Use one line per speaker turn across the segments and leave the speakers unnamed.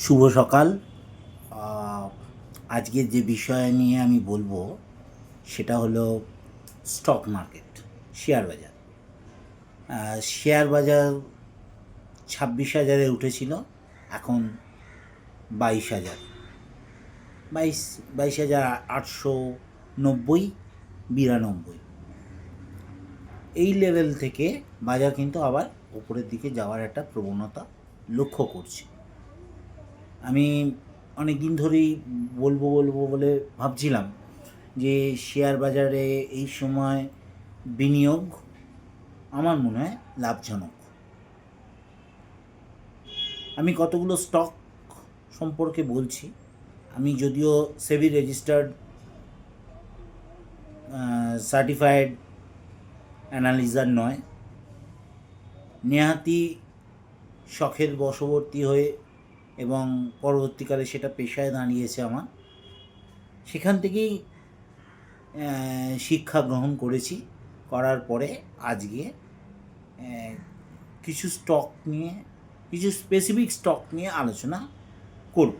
শুভ সকাল। আহ, আজকে যে বিষয় নিয়ে আমি বলবো সেটা হলো স্টক মার্কেট, শেয়ার বাজার। শেয়ার বাজার 26,000-এ উঠেছিল, এখন 22,000, 22,890, 92। এই লেভেল থেকে বাজার কিন্তু আবার উপরের দিকে যাওয়ার একটা প্রবণতা লক্ষ্য করছি। আমি অনেক দিন ধরেই বলবো বলবো বলে ভাবছিলাম যে শেয়ার বাজারে এই সময় বিনিয়োগ আমার মনে হয় লাভজনক। আমি কতগুলো স্টক সম্পর্কে বলছি। আমি যদিও সেবি রেজিস্টার্ড সার্টিফাইড অ্যানালিজার নয়, নেহাতি শখের বশবর্তী হয়ে এবং পরবর্তীকালে সেটা পেশায় দাঁড়িয়েছে আমার, সেখান থেকেই শিক্ষা গ্রহণ করেছি। করার পরে আজকে কিছু স্টক নিয়ে, কিছু স্পেসিফিক স্টক নিয়ে আলোচনা করব।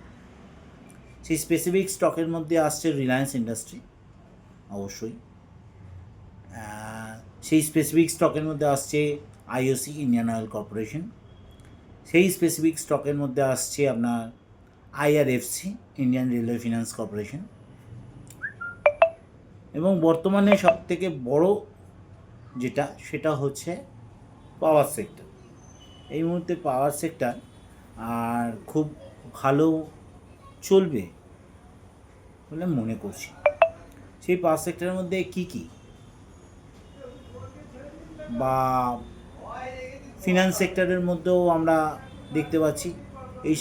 সেই স্পেসিফিক স্টকের মধ্যে আসছে রিলায়েন্স ইন্ডাস্ট্রি, অবশ্যই। সেই স্পেসিফিক স্টকের মধ্যে আসছে আইওসি, ইন্ডিয়ান অয়েল কর্পোরেশন। সেই স্পেসিফিক স্টকের মধ্যে আসছে আপনার IRFC, Indian railway finance corporation. এবং বর্তমানে সবথেকে বড় যেটা, সেটা হচ্ছে পাওয়ার সেক্টর। এই মুহূর্তে পাওয়ার সেক্টর আর খুব ভালো চলবে বলে মনে করছি। সেই পাওয়ার সেক্টরের মধ্যে কী কী, বা ফিনান্স সেক্টরের মধ্যেও আমরা দেখতে পাচ্ছি এই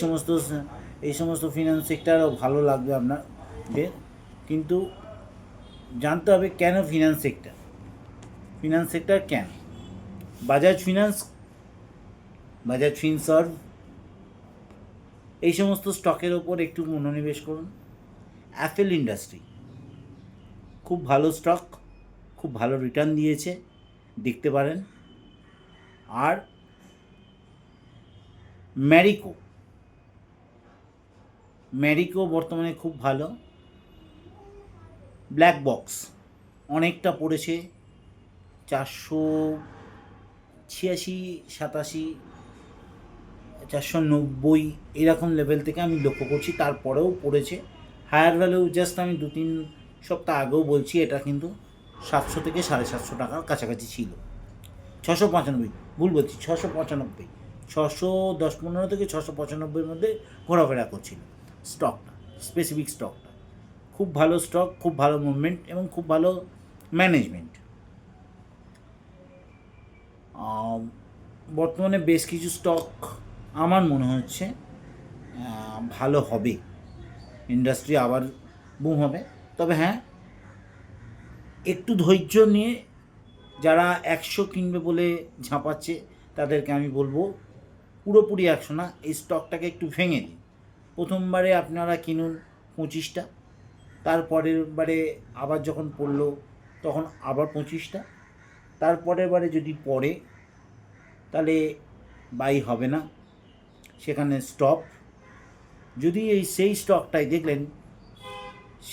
সমস্ত ফিনান্স সেক্টরও ভালো লাগবে আপনাদের। কিন্তু জানতে হবে কেন ফিনান্স সেক্টর কেন। বাজাজ ফিনান্স, বাজাজ ফিনসার্ভ, এই সমস্ত স্টকের ওপর একটু মনোনিবেশ করুন। অ্যাপেল ইন্ডাস্ট্রি খুব ভালো স্টক, খুব ভালো রিটার্ন দিয়েছে, দেখতে পারেন। আর ম্যারিকো বর্তমানে খুব ভালো। ব্ল্যাক বক্স অনেকটা পড়েছে, 486, 87, 490 এরকম লেভেল থেকে আমি লক্ষ্য করছি। তারপরেও পড়েছে হায়ার ভ্যালু। জাস্ট আমি 2-3 সপ্তাহ আগেও বলছি এটা কিন্তু 700 থেকে 750 টাকার কাছাকাছি ছিল। 695, ভুল বলছি, 695, 610-15 থেকে 695-এর মধ্যে ঘোরাফেরা করছিল স্টকটা, স্পেসিফিক স্টকটা। খুব ভালো স্টক, খুব ভালো মুভমেন্ট এবং খুব ভালো ম্যানেজমেন্ট। বর্তমানে বেশ কিছু স্টক আমার মনে হচ্ছে ভালো হবে, ইন্ডাস্ট্রি আবার বুম হবে। তবে হ্যাঁ, একটু ধৈর্য নিয়ে যারা 100 কিনবে বলে ঝাঁপাচ্ছে তাদেরকে আমি বলবো পুরোপুরি 100 না, এই স্টকটাকে একটু ভেঙে দিন। প্রথমবারে আপনারা কিনুন 25টা, তারপরের বারে আবার যখন পড়লো তখন আবার 25টা, তারপরের বারে যদি পড়ে তাহলে বাই হবে না, সেখানে স্টপ। যদি সেই স্টকটাই দেখলেন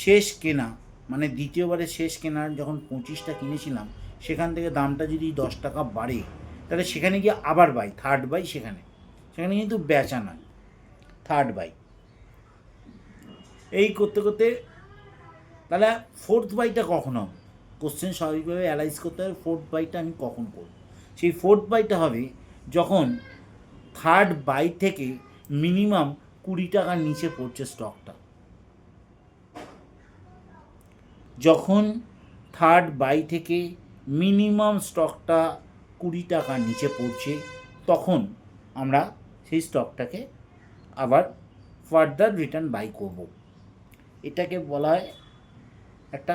শেষ কেনা, মানে দ্বিতীয়বারে শেষ কেনার যখন 25টা কিনেছিলাম, সেখান থেকে দামটা যদি 10 টাকা বাড়ে, তাহলে সেখানে গিয়ে আবার বাই, থার্ড বাই। সেখানে কিন্তু বেচা নয়, থার্ড বাই। এই করতে করতে তাহলে ফোর্থ বাইটা কখন হবে, কোশ্চেন স্বাভাবিকভাবে অ্যালাইজ করতে হবে ফোর্থ বাইটা আমি কখন করব। সেই ফোর্থ বাইটা হবে যখন থার্ড বাই থেকে মিনিমাম 20 টাকার নিচে পড়ছে স্টকটা। যখন থার্ড বাই থেকে মিনিমাম স্টকটা 20 টাকার নিচে পড়ছে, তখন আমরা সেই স্টকটাকে আবার ফার্দার রিটার্ন বাই করব। এটাকে বলা হয় একটা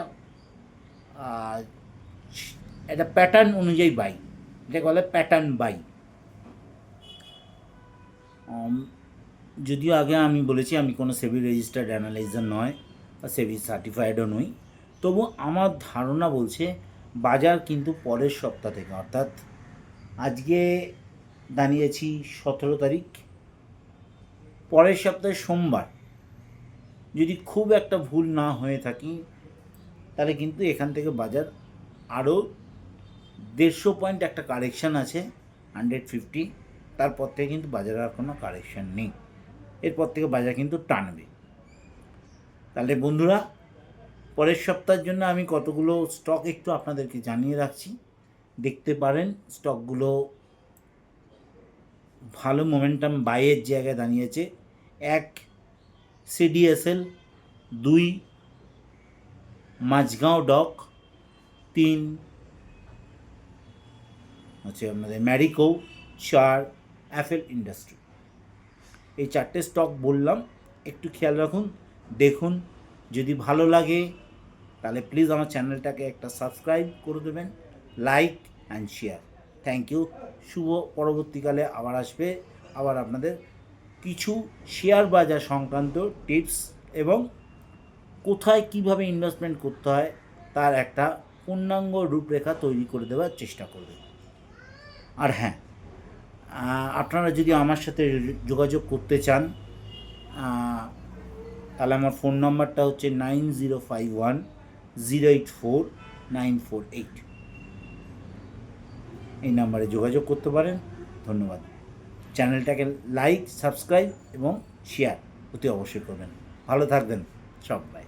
প্যাটার্ন অনুযায়ী বাই, এটাকে বলা হয় প্যাটার্ন বাই। যদিও আগে আমি বলেছি আমি কোনো সেবি রেজিস্টার্ড অ্যানালাইজার নয় বা সেবি সার্টিফাইডও নই, তবু আমার ধারণা বলছে বাজার কিন্তু পরের সপ্তাহ থেকে, অর্থাৎ আজকে দাঁড়িয়েছি 17 তারিখ, পরের সপ্তাহে সোমবার যদি খুব একটা ভুল না হয়ে থাকি, তাহলে কিন্তু এখান থেকে বাজার আরও 150 পয়েন্ট একটা কারেকশান আছে, 150। তারপর থেকে কিন্তু বাজারে আর কোনো কারেকশান নেই, এরপর থেকে বাজার কিন্তু টানবে। তাহলে বন্ধুরা, পরের সপ্তাহের জন্য আমি কতগুলো স্টক একটু আপনাদেরকে জানিয়ে রাখছি, দেখতে পারেন। স্টকগুলো ভালো মোমেন্টাম বাইয়ের জায়গায় দাঁড়িয়েছে। 1 সিডিএসএল, 2 মাঝগাঁও ডক, 3 হচ্ছে আপনাদের ম্যারিকো, 4 অ্যাপেল ইন্ডাস্ট্রি। এই 4টে স্টক বললাম, একটু খেয়াল রাখুন, দেখুন। যদি ভালো লাগে তাহলে প্লিজ আমার চ্যানেলটাকে একটা সাবস্ক্রাইব করে দেবেন, like and share. Thank you. শুভ পরবর্তীকালে আবার আসবে, আবার আপনাদের কিছু শেয়ার বাজার সংক্রান্ত টিপস এবং কোথায় কিভাবে ইনভেস্টমেন্ট করতে হয় তার একটা পূর্ণাঙ্গ রূপরেখা তৈরি করে দেওয়ার চেষ্টা করবে। আর হ্যাঁ, আপনারা যদি আমার সাথে যোগাযোগ করতে চান, তাহলে আমার ফোন নাম্বারটা হচ্ছে 9051084948। এই নাম্বারে যোগাযোগ করতে পারেন। ধন্যবাদ। চ্যানেলটাকে লাইক, সাবস্ক্রাইব এবং শেয়ার অতি অবশ্যই করবেন। ভালো থাকবেন সবাই।